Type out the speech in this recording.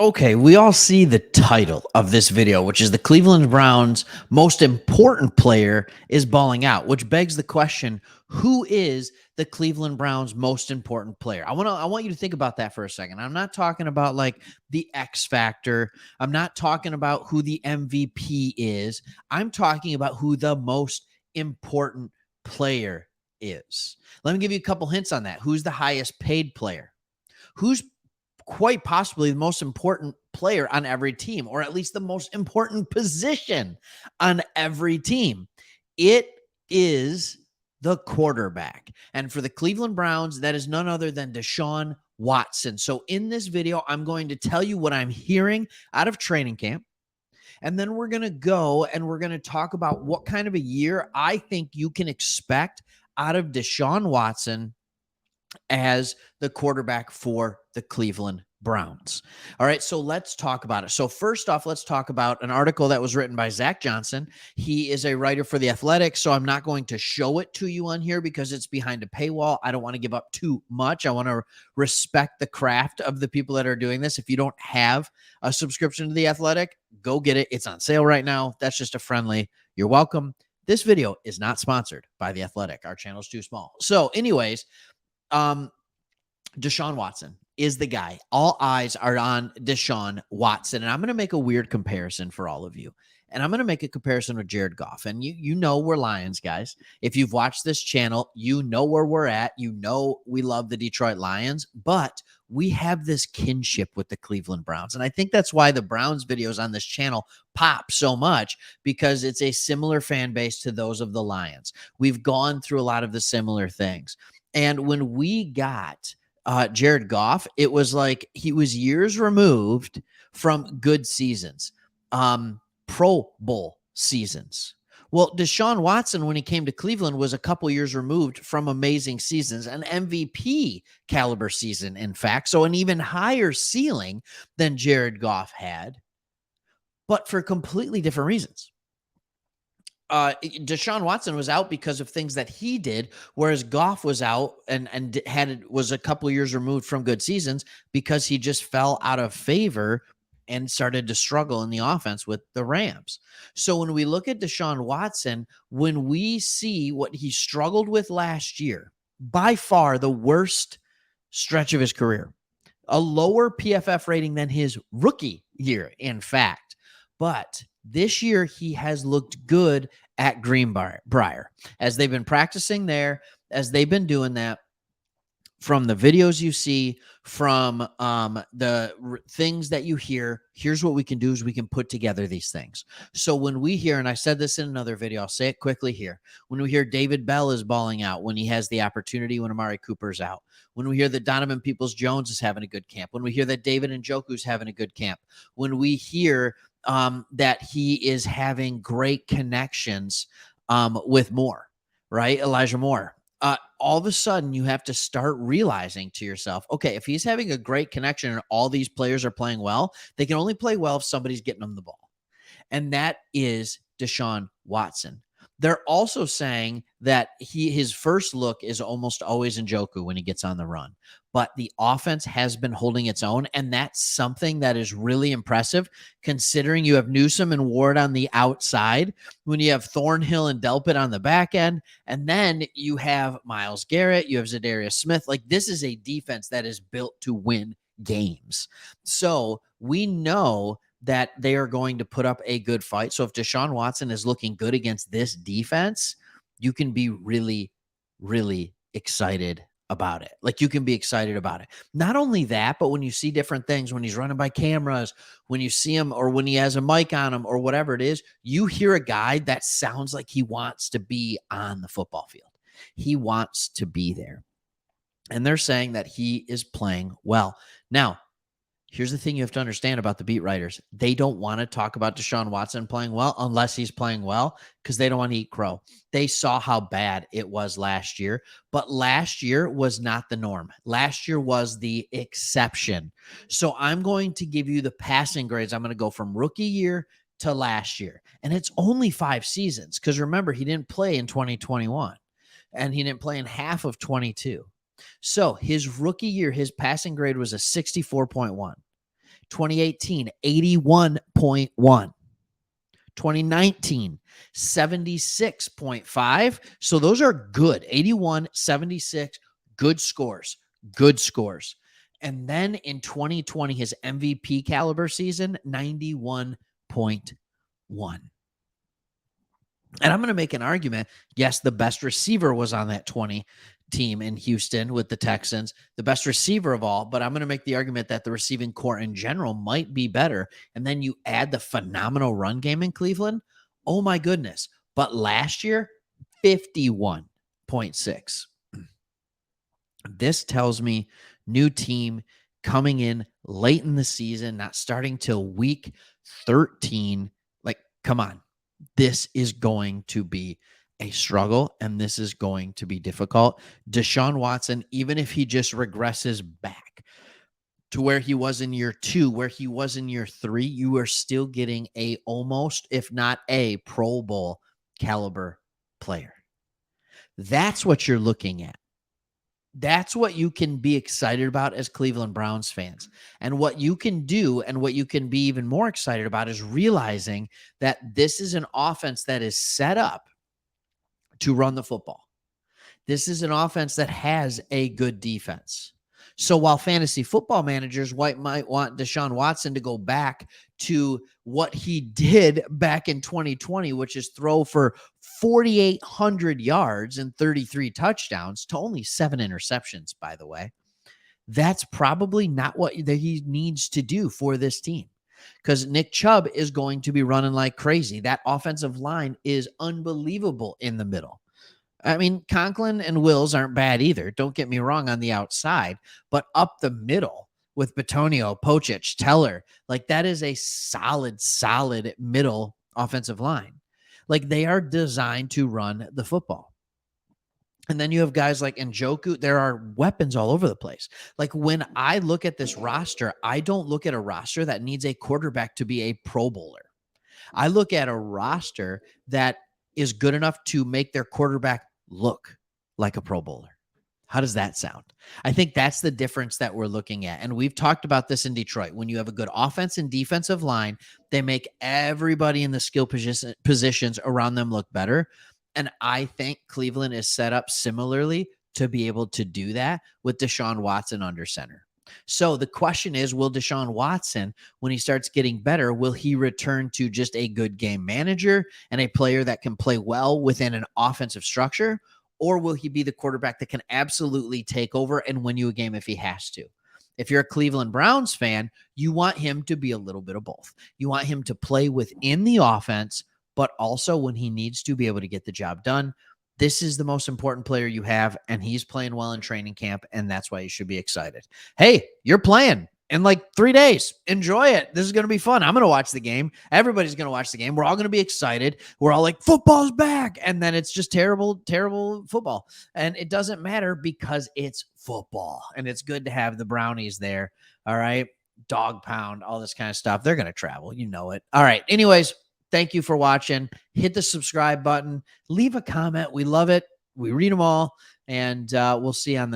Okay, we all see the title of this video, which is the Cleveland Browns' most important player is balling out, which begs the question, who is the Cleveland Browns' most important player? I want you to think about that for a second. I'm not talking about like the X factor. I'm not talking about who the MVP is. I'm talking about who the most important player is. Let me give you a couple hints on that. Who's the highest paid player? Who's quite possibly the most important player on every team, or at least the most important position on every team? It is the quarterback. And for the Cleveland Browns, that is none other than Deshaun Watson. So in this video, I'm going to tell you what I'm hearing out of training camp. And then we're going to go and we're going to talk about what kind of a year I think you can expect out of Deshaun Watson as the quarterback for the Cleveland Browns. All right, so let's talk about it. So first off, let's talk about an article that was written by Zach Johnson. He is a writer for The Athletic, so I'm not going to show it to you on here because it's behind a paywall. I don't want to give up too much. I want to respect the craft of the people that are doing this. If you don't have a subscription to The Athletic, go get it. It's on sale right now. That's just a friendly, you're welcome. This video is not sponsored by The Athletic. Our channel is too small. So anyways, Deshaun Watson is the guy. All eyes are on Deshaun Watson. And I'm going to make a weird comparison for all of you. And I'm going to make a comparison with Jared Goff. And you know we're Lions guys. If you've watched this channel, you know where we're at. You know we love the Detroit Lions, but we have this kinship with the Cleveland Browns. And I think that's why the Browns videos on this channel pop so much, because it's a similar fan base to those of the Lions. We've gone through a lot of the similar things. And when we got Jared Goff, it was like he was years removed from good seasons, Pro Bowl seasons. Well, Deshaun Watson, when he came to Cleveland, was a couple years removed from amazing seasons, an MVP caliber season, in fact. So an even higher ceiling than Jared Goff had, but for completely different reasons. Deshaun Watson was out because of things that he did, whereas Goff was out and was a couple years removed from good seasons because he just fell out of favor and started to struggle in the offense with the Rams. So when we look at Deshaun Watson, when we see what he struggled with last year, by far the worst stretch of his career, a lower PFF rating than his rookie year, in fact. But this year, he has looked good at Greenbrier as they've been practicing there, as they've been doing that. From the videos you see, from the things that you hear, here's what we can do is we can put together these things. So when we hear, and I said this in another video, I'll say it quickly here. When we hear David Bell is balling out when he has the opportunity, when Amari Cooper's out, when we hear that Donovan Peoples-Jones is having a good camp, when we hear that David Njoku's having a good camp, when we hear that he is having great connections with Moore, right? Elijah Moore. All of a sudden you have to start realizing to yourself, okay, if he's having a great connection and all these players are playing well, they can only play well if somebody's getting them the ball. And that is Deshaun Watson. They're also saying that his first look is almost always Njoku when he gets on the run. But the offense has been holding its own, and that's something that is really impressive considering you have Newsome and Ward on the outside, when you have Thornhill and Delpit on the back end, and then you have Myles Garrett, you have Zadarius Smith. Like, this is a defense that is built to win games. So we know that they are going to put up a good fight. So if Deshaun Watson is looking good against this defense, you can be really, really excited about it. Like, you can be excited about it. Not only that, but when you see different things, when he's running by cameras, when you see him or when he has a mic on him or whatever it is, you hear a guy that sounds like he wants to be on the football field. He wants to be there. And they're saying that he is playing well. Now, here's the thing you have to understand about the beat writers. They don't want to talk about Deshaun Watson playing well unless he's playing well, because they don't want to eat crow. They saw how bad it was last year, but last year was not the norm. Last year was the exception. So I'm going to give you the passing grades. I'm going to go from rookie year to last year. And it's only 5 seasons, because remember, he didn't play in 2021 and he didn't play in half of 22. So his rookie year, his passing grade was a 64.1. 2018, 81.1. 2019, 76.5. So those are good. 81, 76, good scores. Good scores. And then in 2020, his MVP caliber season, 91.1. And I'm going to make an argument. Yes, the best receiver was on that 20 team in Houston with the Texans, the best receiver of all. But I'm going to make the argument that the receiving core in general might be better. And then you add the phenomenal run game in Cleveland. Oh, my goodness. But last year, 51.6. This tells me new team coming in late in the season, not starting till week 13. Like, come on. This is going to be a struggle, and this is going to be difficult. Deshaun Watson, even if he just regresses back to where he was in year 2, where he was in year 3, you are still getting a almost, if not a Pro Bowl caliber player. That's what you're looking at. That's what you can be excited about as Cleveland Browns fans. And what you can do and what you can be even more excited about is realizing that this is an offense that is set up to run the football. This is an offense that has a good defense. So while fantasy football managers might want Deshaun Watson to go back to what he did back in 2020, which is throw for 4,800 yards and 33 touchdowns to only 7 interceptions, by the way, that's probably not what he needs to do for this team, because Nick Chubb is going to be running like crazy. That offensive line is unbelievable in the middle. I mean, Conklin and Wills aren't bad either. Don't get me wrong on the outside, but up the middle with Bitonio, Pocic, Teller, like that is a solid middle offensive line. Like they are designed to run the football. And then you have guys like Njoku. There are weapons all over the place. Like when I look at this roster, I don't look at a roster that needs a quarterback to be a Pro Bowler. I look at a roster that is good enough to make their quarterback look like a Pro Bowler. How does that sound? I think that's the difference that we're looking at. And we've talked about this in Detroit. When you have a good offense and defensive line, they make everybody in the skill positions around them look better. And I think Cleveland is set up similarly to be able to do that with Deshaun Watson under center. So the question is, will Deshaun Watson, when he starts getting better, will he return to just a good game manager and a player that can play well within an offensive structure? Or will he be the quarterback that can absolutely take over and win you a game if he has to? If you're a Cleveland Browns fan, you want him to be a little bit of both. You want him to play within the offense, but also when he needs to be able to get the job done. This is the most important player you have, and he's playing well in training camp, and that's why you should be excited. Hey, you're playing in like 3 days. Enjoy it. This is going to be fun. I'm going to watch the game. Everybody's going to watch the game. We're all going to be excited. We're all like, football's back. And then it's just terrible football. And it doesn't matter because it's football, and it's good to have the Brownies there. All right. Dog pound, all this kind of stuff. They're going to travel. You know it. All right. Anyways, thank you for watching. Hit the subscribe button. Leave a comment. We love it. We read them all. And we'll see you on the